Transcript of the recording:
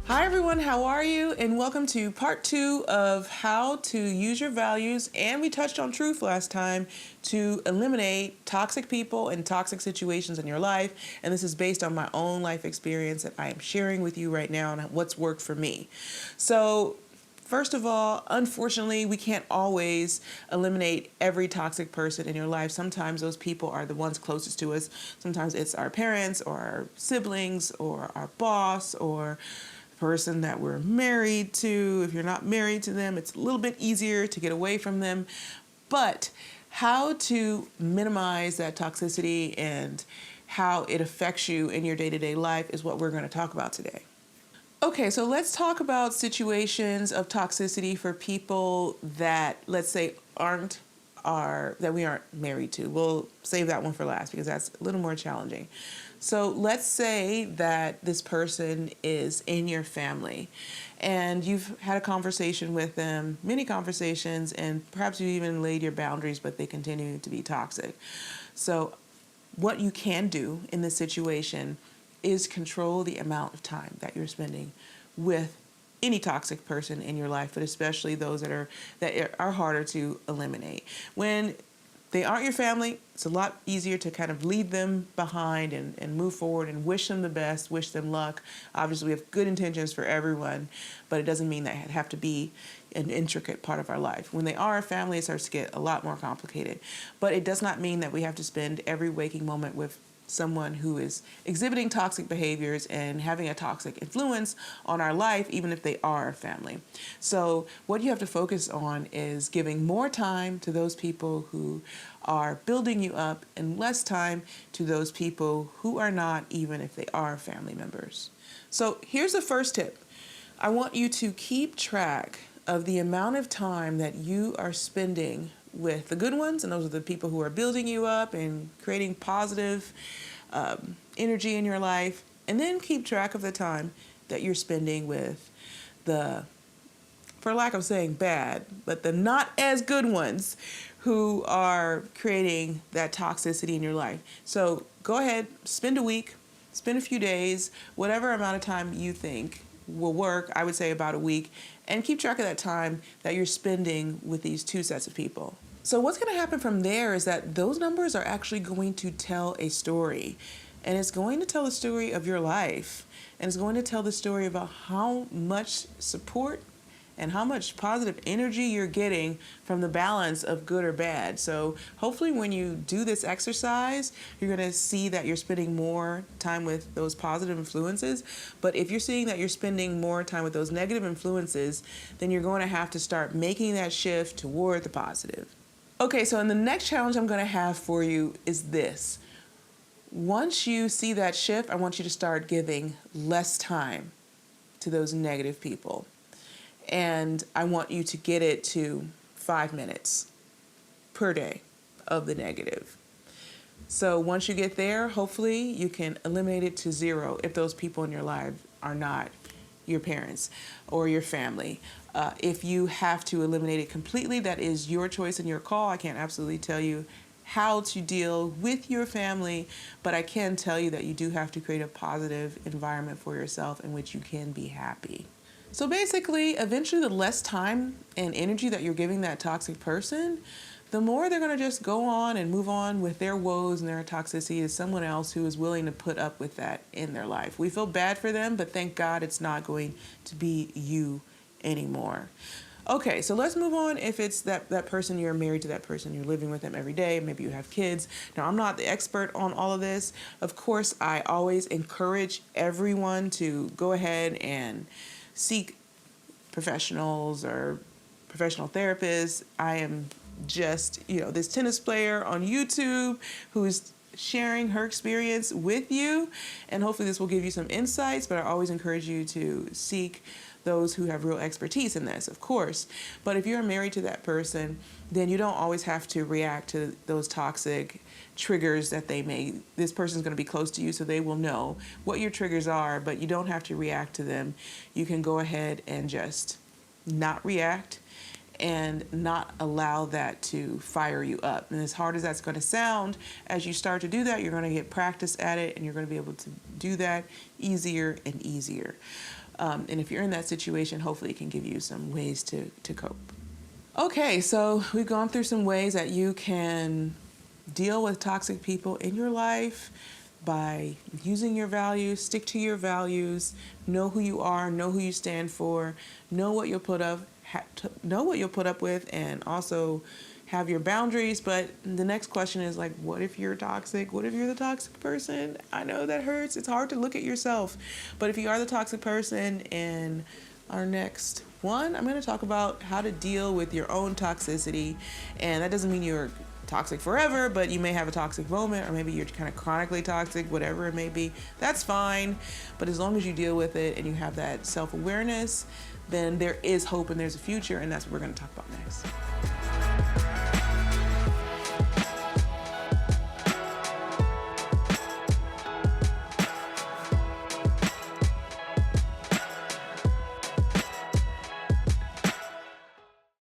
Hi everyone, how are you? And welcome to part 2 of how to use your values, and we touched on truth last time, to eliminate toxic people and toxic situations in your life. And this is based on my own life experience that I am sharing with you right now and what's worked for me. So first of all, unfortunately, we can't always eliminate every toxic person in your life. Sometimes those people are the ones closest to us. Sometimes it's our parents or our siblings or our boss or person that we're married to. If you're not married to them, it's a little bit easier to get away from them. But how to minimize that toxicity and how it affects you in your day-to-day life is what we're going to talk about today. Okay, so let's talk about situations of toxicity for people that, let's say, that we aren't married to. We'll save that one for last because that's a little more challenging. So let's say that this person is in your family and you've had a conversation with them, many conversations, and perhaps you even laid your boundaries, but they continue to be toxic. So what you can do in this situation is control the amount of time that you're spending with any toxic person in your life, but especially those that are harder to eliminate. When they aren't your family, it's a lot easier to kind of leave them behind and move forward and wish them the best, wish them luck. Obviously, we have good intentions for everyone, but it doesn't mean that it have to be an intricate part of our life. When they are a family, it starts to get a lot more complicated. But it does not mean that we have to spend every waking moment with someone who is exhibiting toxic behaviors and having a toxic influence on our life, even if they are a family. So what you have to focus on is giving more time to those people who are building you up and less time to those people who are not, even if they are family members. So here's the first tip. I want you to keep track of the amount of time that you are spending with the good ones, and those are the people who are building you up and creating positive energy in your life, and then keep track of the time that you're spending with the, for lack of saying bad, but the not as good ones who are creating that toxicity in your life. So go ahead, spend a week, spend a few days, whatever amount of time you think will work. I would say about a week, and keep track of that time that you're spending with these two sets of people. So what's going to happen from there is that those numbers are actually going to tell a story, and it's going to tell the story of your life, and it's going to tell the story about how much support and how much positive energy you're getting from the balance of good or bad. So hopefully when you do this exercise, you're going to see that you're spending more time with those positive influences. But if you're seeing that you're spending more time with those negative influences, then you're going to have to start making that shift toward the positive. Okay, so in the next challenge I'm going to have for you is this. Once you see that shift, I want you to start giving less time to those negative people. And I want you to get it to 5 minutes per day of the negative. So once you get there, hopefully you can eliminate it to 0 if those people in your life are not your parents or your family. If you have to eliminate it completely, that is your choice and your call. I can't absolutely tell you how to deal with your family, but I can tell you that you do have to create a positive environment for yourself in which you can be happy. So basically, eventually the less time and energy that you're giving that toxic person, the more they're going to just go on and move on with their woes and their toxicity to someone else who is willing to put up with that in their life. We feel bad for them, but thank God it's not going to be you anymore. Okay, so let's move on. If it's that person, you're married to that person, you're living with them every day, maybe you have kids. Now, I'm not the expert on all of this. Of course, I always encourage everyone to go ahead and seek professionals or professional therapists. I am just, this tennis player on YouTube who's sharing her experience with you, and hopefully this will give you some insights, but I always encourage you to seek those who have real expertise in this, of course. But if you're married to that person, then you don't always have to react to those toxic triggers that this person's going to be close to you, so they will know what your triggers are, but you don't have to react to them. You can go ahead and just not react and not allow that to fire you up. And as hard as that's going to sound, as you start to do that, you're going to get practice at it, and you're going to be able to do that easier and easier. And if you're in that situation, hopefully it can give you some ways to cope. Okay, so we've gone through some ways that you can deal with toxic people in your life by using your values, stick to your values, know who you are, know who you stand for, know what you'll put up, know what you'll put up with, and also have your boundaries. But the next question is like, what if you're toxic? What if you're the toxic person? I know that hurts. It's hard to look at yourself. But if you are the toxic person, in our next one, I'm going to talk about how to deal with your own toxicity. And that doesn't mean you're toxic forever, but you may have a toxic moment, or maybe you're kind of chronically toxic, whatever it may be. That's fine. But as long as you deal with it and you have that self-awareness, then there is hope and there's a future, and that's what we're going to talk about next.